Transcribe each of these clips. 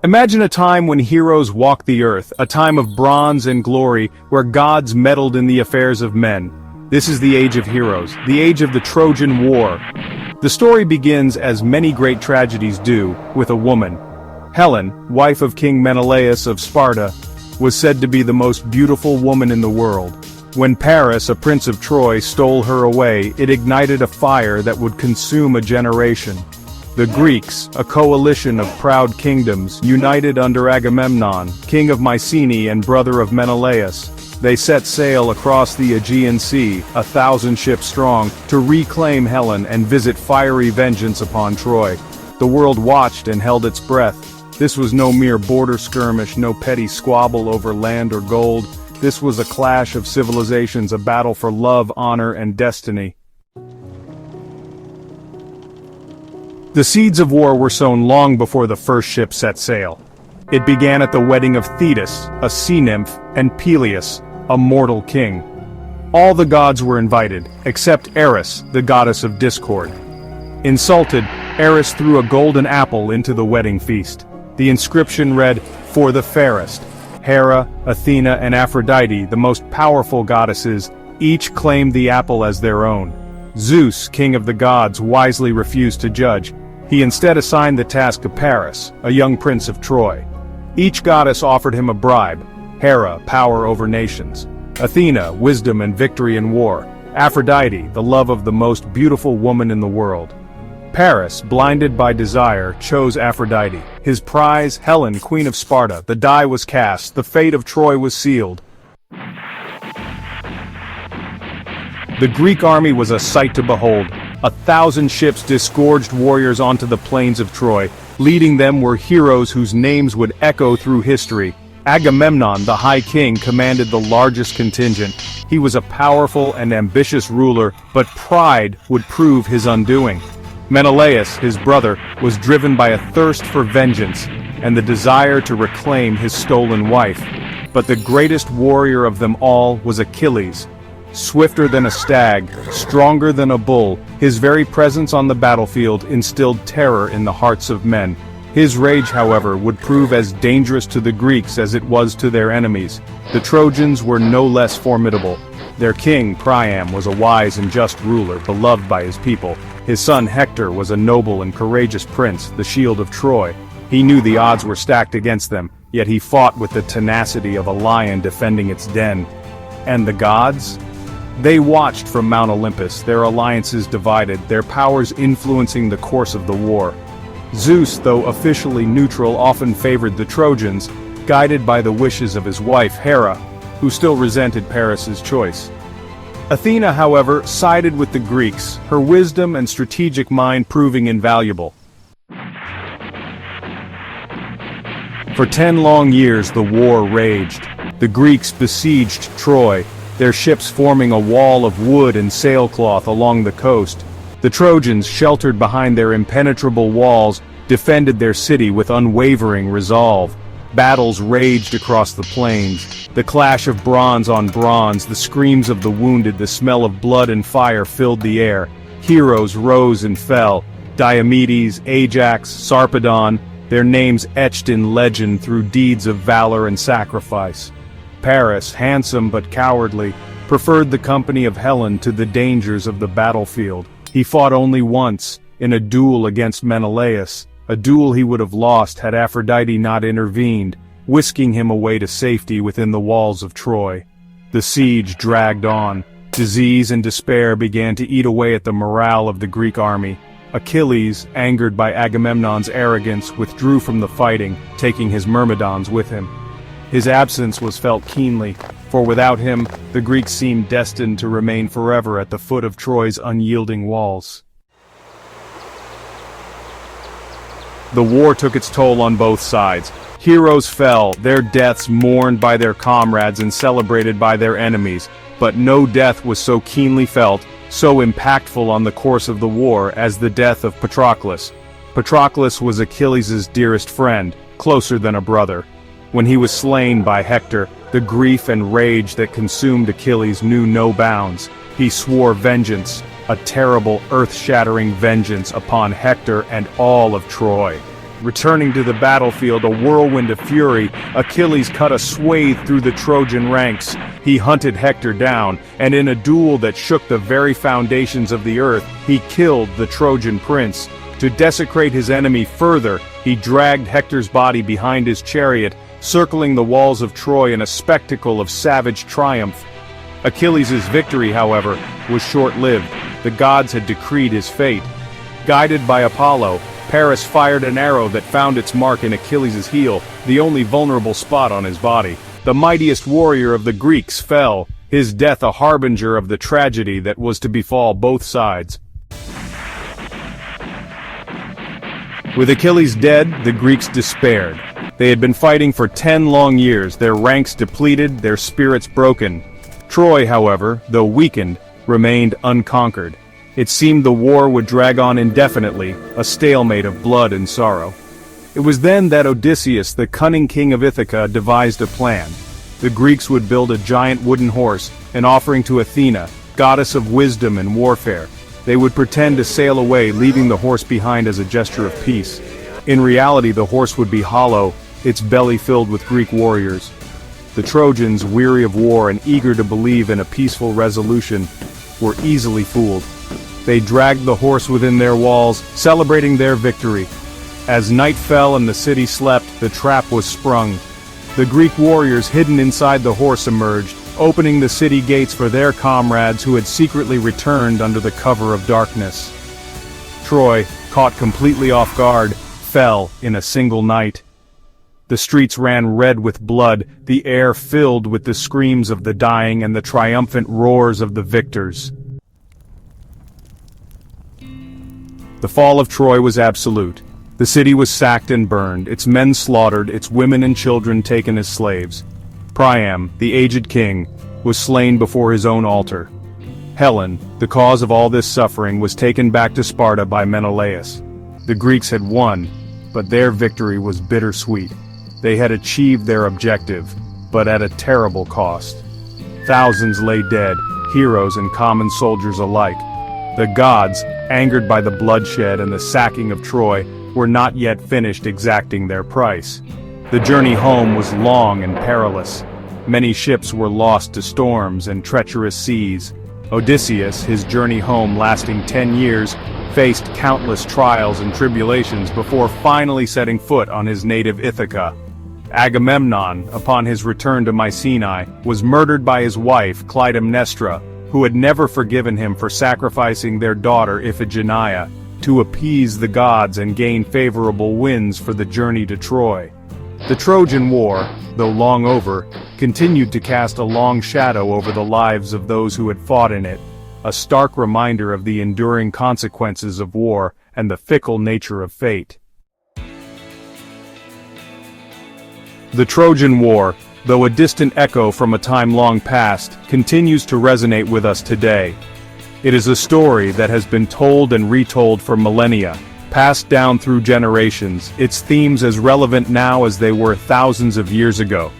Imagine a time when heroes walked the earth, a time of bronze and glory where gods meddled in the affairs of men. This is the age of heroes, the age of the Trojan War. The story begins, as many great tragedies do, with a woman. Helen, wife of King Menelaus of Sparta, was said to be the most beautiful woman in the world. When Paris, a prince of Troy, stole her away, it ignited a fire that would consume a generation. The Greeks, a coalition of proud kingdoms, united under Agamemnon, king of Mycenae and brother of Menelaus. They set sail across the Aegean Sea, 1,000 ships strong, to reclaim Helen and visit fiery vengeance upon Troy. The world watched and held its breath. This was no mere border skirmish, no petty squabble over land or gold. This was a clash of civilizations, a battle for love, honor, and destiny. The seeds of war were sown long before the first ship set sail. It began at the wedding of Thetis, a sea nymph, and Peleus, a mortal king. All the gods were invited, except Eris, the goddess of discord. Insulted, Eris threw a golden apple into the wedding feast. The inscription read, "For the fairest." Hera, Athena, and Aphrodite, the most powerful goddesses, each claimed the apple as their own. Zeus, king of the gods, wisely refused to judge. He instead assigned the task to Paris, a young prince of Troy. Each goddess offered him a bribe: Hera, power over nations; Athena, wisdom and victory in war; Aphrodite, the love of the most beautiful woman in the world. Paris, blinded by desire, chose Aphrodite. His prize, Helen, queen of Sparta. The die was cast, the fate of Troy was sealed. The Greek army was a sight to behold. 1,000 ships disgorged warriors onto the plains of Troy. Leading them were heroes whose names would echo through history. Agamemnon, the High King, commanded the largest contingent. He was a powerful and ambitious ruler, but pride would prove his undoing. Menelaus, his brother, was driven by a thirst for vengeance and the desire to reclaim his stolen wife. But the greatest warrior of them all was Achilles. Swifter than a stag, stronger than a bull, his very presence on the battlefield instilled terror in the hearts of men. His rage, however, would prove as dangerous to the Greeks as it was to their enemies. The Trojans were no less formidable. Their king, Priam, was a wise and just ruler, beloved by his people. His son Hector was a noble and courageous prince, the shield of Troy. He knew the odds were stacked against them, yet he fought with the tenacity of a lion defending its den. And the gods? They watched from Mount Olympus, their alliances divided, their powers influencing the course of the war. Zeus, though officially neutral, often favored the Trojans, guided by the wishes of his wife Hera, who still resented Paris's choice. Athena, however, sided with the Greeks, her wisdom and strategic mind proving invaluable. For 10 long years the war raged. The Greeks besieged Troy, their ships forming a wall of wood and sailcloth along the coast. The Trojans, sheltered behind their impenetrable walls, defended their city with unwavering resolve. Battles raged across the plains. The clash of bronze on bronze, the screams of the wounded, the smell of blood and fire filled the air. Heroes rose and fell. Diomedes, Ajax, Sarpedon, their names etched in legend through deeds of valor and sacrifice. Paris, handsome but cowardly, preferred the company of Helen to the dangers of the battlefield. He fought only once, in a duel against Menelaus, a duel he would have lost had Aphrodite not intervened, whisking him away to safety within the walls of Troy. The siege dragged on. Disease and despair began to eat away at the morale of the Greek army. Achilles, angered by Agamemnon's arrogance, withdrew from the fighting, taking his myrmidons with him. His absence was felt keenly, for without him, the Greeks seemed destined to remain forever at the foot of Troy's unyielding walls. The war took its toll on both sides. Heroes fell, their deaths mourned by their comrades and celebrated by their enemies, but no death was so keenly felt, so impactful on the course of the war as the death of Patroclus. Patroclus was Achilles' dearest friend, closer than a brother. When he was slain by Hector, the grief and rage that consumed Achilles knew no bounds. He swore vengeance, a terrible, earth-shattering vengeance upon Hector and all of Troy. Returning to the battlefield, a whirlwind of fury, Achilles cut a swathe through the Trojan ranks. He hunted Hector down, and in a duel that shook the very foundations of the earth, he killed the Trojan prince. To desecrate his enemy further, he dragged Hector's body behind his chariot, circling the walls of Troy in a spectacle of savage triumph. Achilles' victory, however, was short-lived. The gods had decreed his fate. Guided by Apollo, Paris fired an arrow that found its mark in Achilles' heel, the only vulnerable spot on his body. The mightiest warrior of the Greeks fell, his death a harbinger of the tragedy that was to befall both sides. With Achilles dead, the Greeks despaired. They had been fighting for 10 long years, their ranks depleted, their spirits broken. Troy, however, though weakened, remained unconquered. It seemed the war would drag on indefinitely, a stalemate of blood and sorrow. It was then that Odysseus, the cunning king of Ithaca, devised a plan. The Greeks would build a giant wooden horse, an offering to Athena, goddess of wisdom and warfare. They would pretend to sail away, leaving the horse behind as a gesture of peace. In reality, the horse would be hollow, its belly filled with Greek warriors. The Trojans, weary of war and eager to believe in a peaceful resolution, were easily fooled. They dragged the horse within their walls, celebrating their victory. As night fell and the city slept, the trap was sprung. The Greek warriors hidden inside the horse emerged, opening the city gates for their comrades who had secretly returned under the cover of darkness. Troy, caught completely off guard, fell in a single night. The streets ran red with blood, the air filled with the screams of the dying and the triumphant roars of the victors. The fall of Troy was absolute. The city was sacked and burned, its men slaughtered, its women and children taken as slaves. Priam, the aged king, was slain before his own altar. Helen, the cause of all this suffering, was taken back to Sparta by Menelaus. The Greeks had won, but their victory was bittersweet. They had achieved their objective, but at a terrible cost. Thousands lay dead, heroes and common soldiers alike. The gods, angered by the bloodshed and the sacking of Troy, were not yet finished exacting their price. The journey home was long and perilous. Many ships were lost to storms and treacherous seas. Odysseus, his journey home lasting 10 years, faced countless trials and tribulations before finally setting foot on his native Ithaca. Agamemnon, upon his return to Mycenae, was murdered by his wife, Clytemnestra, who had never forgiven him for sacrificing their daughter Iphigenia, to appease the gods and gain favorable winds for the journey to Troy. The Trojan War, though long over, continued to cast a long shadow over the lives of those who had fought in it, a stark reminder of the enduring consequences of war and the fickle nature of fate. The Trojan War, though a distant echo from a time long past, continues to resonate with us today. It is a story that has been told and retold for millennia, passed down through generations, its themes as relevant now as they were thousands of years ago.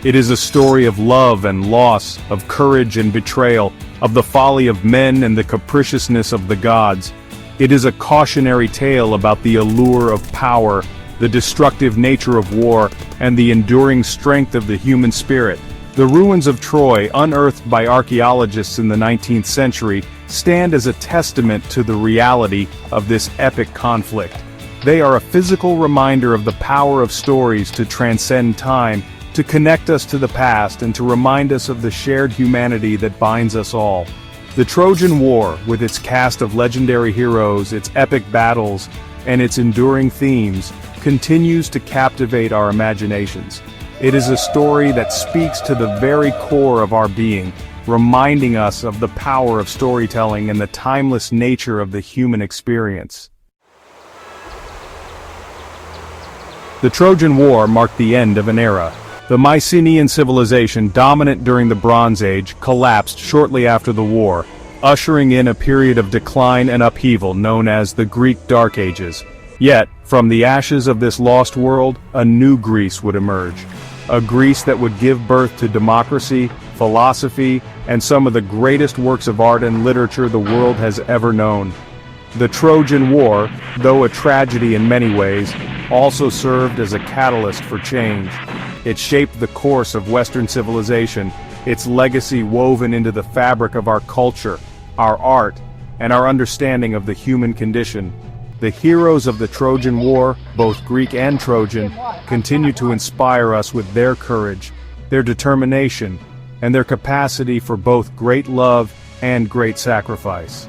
It is a story of love and loss, of courage and betrayal, of the folly of men and the capriciousness of the gods. It is a cautionary tale about the allure of power, the destructive nature of war, and the enduring strength of the human spirit. The ruins of Troy, unearthed by archaeologists in the 19th century, stand as a testament to the reality of this epic conflict. They are a physical reminder of the power of stories to transcend time, to connect us to the past, and to remind us of the shared humanity that binds us all. The Trojan War, with its cast of legendary heroes, its epic battles, and its enduring themes, continues to captivate our imaginations. It is a story that speaks to the very core of our being, reminding us of the power of storytelling and the timeless nature of the human experience. The Trojan War marked the end of an era. The Mycenaean civilization, dominant during the Bronze Age, collapsed shortly after the war, ushering in a period of decline and upheaval known as the Greek Dark Ages. Yet, from the ashes of this lost world, a new Greece would emerge. A Greece that would give birth to democracy, philosophy, and some of the greatest works of art and literature the world has ever known. The Trojan War, though a tragedy in many ways, also served as a catalyst for change. It shaped the course of Western civilization, its legacy woven into the fabric of our culture, our art, and our understanding of the human condition. The heroes of the Trojan War, both Greek and Trojan, continue to inspire us with their courage, their determination, and their capacity for both great love and great sacrifice.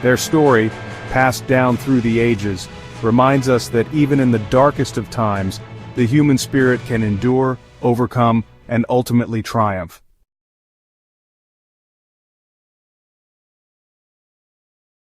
Their story, passed down through the ages, reminds us that even in the darkest of times, the human spirit can endure, overcome, and ultimately triumph.